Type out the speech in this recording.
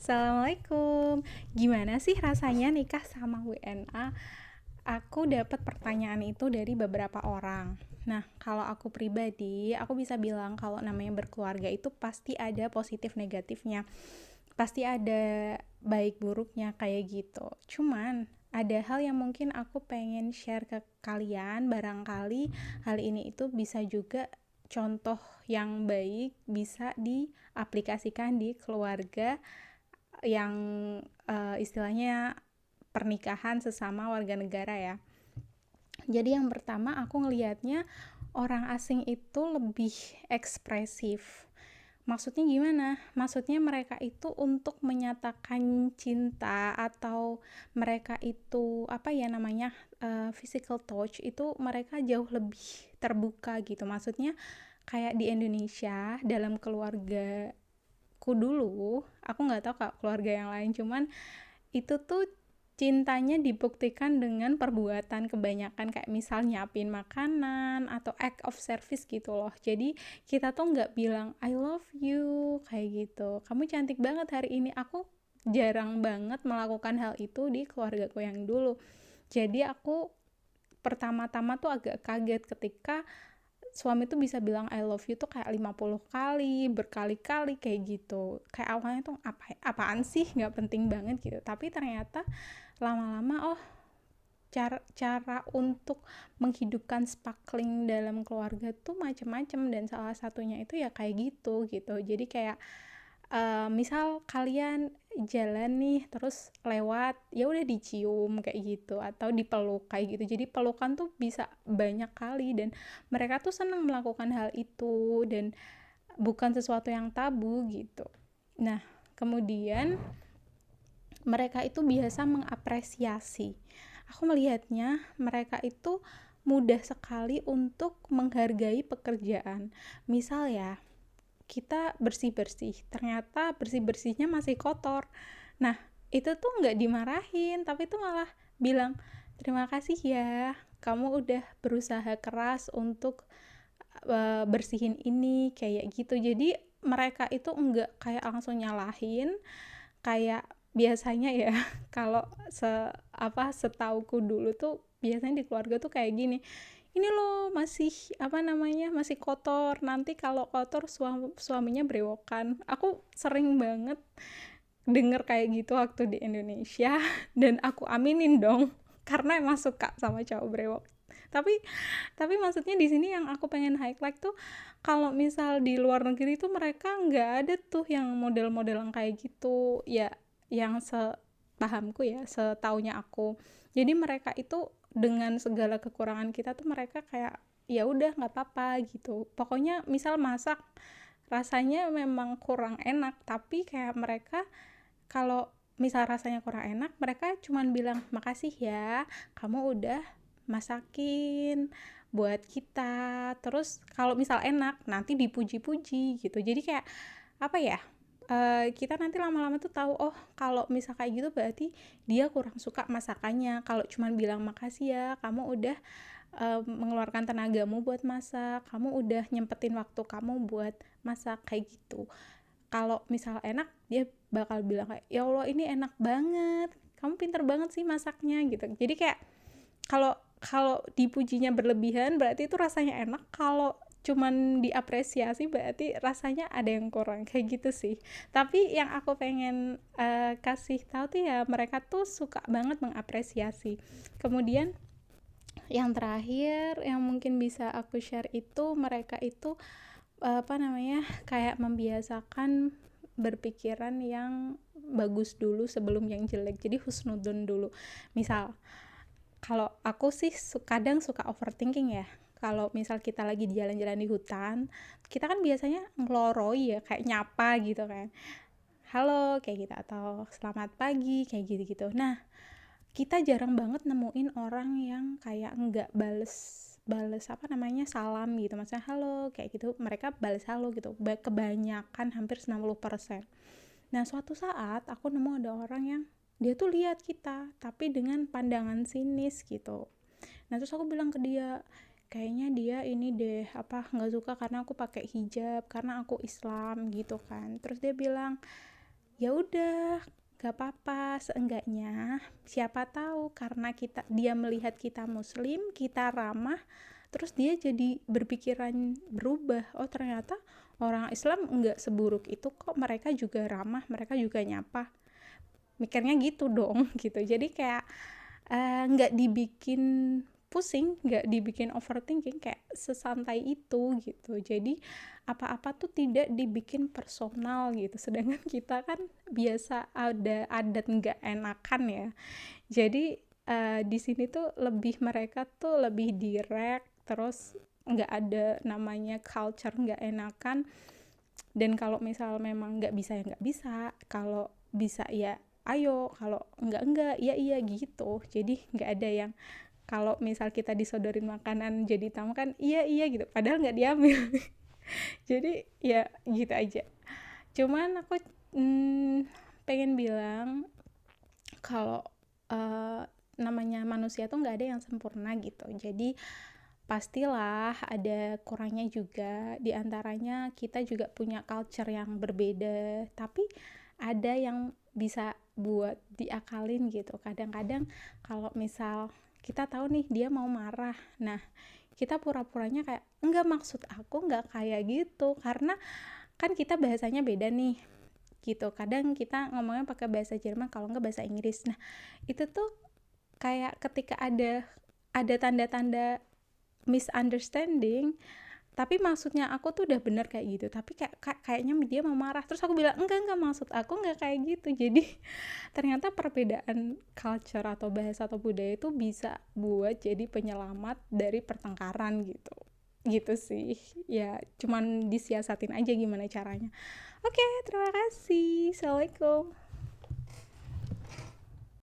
Assalamualaikum. Gimana sih rasanya nikah sama WNA? Aku dapat pertanyaan itu dari beberapa orang. Nah, kalau aku pribadi, aku bisa bilang kalau namanya berkeluarga itu pasti ada positif negatifnya. Pasti ada baik buruknya kayak gitu. Cuman ada hal yang mungkin aku pengen share ke kalian, barangkali hal ini itu bisa juga contoh yang baik bisa diaplikasikan di keluarga yang istilahnya pernikahan sesama warga negara ya. Jadi yang pertama aku ngelihatnya orang asing itu lebih ekspresif. Maksudnya gimana? Maksudnya mereka itu untuk menyatakan cinta atau mereka itu apa ya namanya physical touch itu mereka jauh lebih terbuka gitu. Maksudnya kayak di Indonesia dalam keluarga dulu, aku nggak tahu kak keluarga yang lain, cuman itu tuh cintanya dibuktikan dengan perbuatan kebanyakan kayak misal nyiapin makanan atau act of service gitu loh. Jadi kita tuh nggak bilang I love you kayak gitu, kamu cantik banget hari ini. Aku jarang banget melakukan hal itu di keluargaku yang dulu. Jadi aku pertama-tama tuh agak kaget ketika suami tuh bisa bilang I love you tuh kayak 50 kali, berkali-kali kayak gitu. Kayak awalnya tuh apaan sih, nggak penting banget gitu. Tapi ternyata lama-lama cara untuk menghidupkan sparkling dalam keluarga tuh macam-macam, dan salah satunya itu ya kayak gitu. Jadi kayak misal kalian jalan nih terus lewat ya udah dicium kayak gitu atau dipeluk kayak gitu. Jadi pelukan tuh bisa banyak kali dan mereka tuh senang melakukan hal itu dan bukan sesuatu yang tabu gitu. Nah, kemudian mereka itu biasa mengapresiasi. Aku melihatnya mereka itu mudah sekali untuk menghargai pekerjaan. Misal ya, kita bersih-bersih, ternyata bersih-bersihnya masih kotor. Nah, itu tuh nggak dimarahin, tapi tuh malah bilang, terima kasih ya, kamu udah berusaha keras untuk bersihin ini, kayak gitu. Jadi mereka itu nggak kayak langsung nyalahin, kayak biasanya ya, kalau setauku dulu tuh, biasanya di keluarga tuh kayak gini, ini loh masih masih kotor, nanti kalau kotor suaminya brewokan. Aku sering banget denger kayak gitu waktu di Indonesia dan aku aminin dong karena emang suka sama cowok brewok. Tapi maksudnya di sini yang aku pengen highlight tuh, kalau misal di luar negeri tuh mereka nggak ada tuh yang model-model yang kayak gitu ya, yang sepahamku ya, setaunya aku. Jadi mereka itu dengan segala kekurangan kita tuh mereka kayak ya udah nggak apa-apa gitu. Pokoknya misal masak rasanya memang kurang enak, tapi kayak mereka kalau misal rasanya kurang enak, mereka cuman bilang makasih ya, kamu udah masakin buat kita. Terus kalau misal enak, nanti dipuji-puji gitu. Jadi kayak apa ya? Kita nanti lama-lama tuh tahu, oh kalau misal kayak gitu berarti dia kurang suka masakannya. Kalau cuman bilang makasih ya, kamu udah mengeluarkan tenagamu buat masak, kamu udah nyempetin waktu kamu buat masak kayak gitu. Kalau misal enak, dia bakal bilang kayak ya Allah ini enak banget, kamu pinter banget sih masaknya gitu. Jadi kayak kalau kalau dipujinya berlebihan berarti itu rasanya enak, kalau cuman diapresiasi berarti rasanya ada yang kurang kayak gitu sih. Tapi yang aku pengen kasih tahu tuh ya, mereka tuh suka banget mengapresiasi. Kemudian yang terakhir yang mungkin bisa aku share itu, mereka itu kayak membiasakan berpikiran yang bagus dulu sebelum yang jelek. Jadi husnudon dulu. Misal kalau aku sih kadang suka overthinking ya. Kalau misal kita lagi jalan-jalan di hutan, kita kan biasanya ngeloroi ya, kayak nyapa gitu kan, halo kayak gitu, atau selamat pagi kayak gitu-gitu. Nah, kita jarang banget nemuin orang yang kayak nggak bales salam gitu, maksudnya halo kayak gitu, mereka bales halo gitu, kebanyakan hampir 90%. Nah, suatu saat aku nemu ada orang yang dia tuh lihat kita tapi dengan pandangan sinis gitu. Nah, terus aku bilang ke dia, kayaknya dia ini deh nggak suka karena aku pakai hijab, karena aku Islam gitu kan. Terus dia bilang, ya udah, gak apa-apa, seenggaknya siapa tahu karena dia melihat kita muslim, kita ramah, terus dia jadi berpikiran berubah, oh ternyata orang Islam enggak seburuk itu kok, mereka juga ramah, mereka juga nyapa, mikirnya gitu dong gitu. Jadi kayak nggak dibikin pusing, nggak dibikin overthinking, kayak sesantai itu gitu. Jadi apa-apa tuh tidak dibikin personal gitu, sedangkan kita kan biasa ada adat nggak enakan ya. Jadi di sini tuh mereka tuh lebih direct, terus nggak ada namanya culture nggak enakan. Dan kalau misal memang nggak bisa ya nggak bisa, kalau bisa ya ayo, kalau enggak ya iya gitu. Jadi nggak ada yang kalau misal kita disodorin makanan jadi tamu kan iya gitu, padahal nggak diambil. Jadi ya gitu aja. Cuman aku pengen bilang kalau namanya manusia tuh nggak ada yang sempurna gitu. Jadi pastilah ada kurangnya juga, diantaranya kita juga punya culture yang berbeda, tapi ada yang bisa buat diakalin gitu. Kadang-kadang kalau misal kita tahu nih dia mau marah, nah kita pura-puranya kayak enggak, maksud aku enggak kayak gitu, karena kan kita bahasanya beda nih gitu. Kadang kita ngomongnya pakai bahasa Jerman, kalau enggak bahasa Inggris. Nah itu tuh kayak ketika ada tanda-tanda misunderstanding, tapi maksudnya aku tuh udah bener kayak gitu, tapi kayaknya dia mau marah, terus aku bilang enggak, maksud aku enggak kayak gitu. Jadi ternyata perbedaan culture atau bahasa atau budaya itu bisa buat jadi penyelamat dari pertengkaran gitu sih ya, cuman disiasatin aja gimana caranya. Oke, terima kasih, assalamualaikum.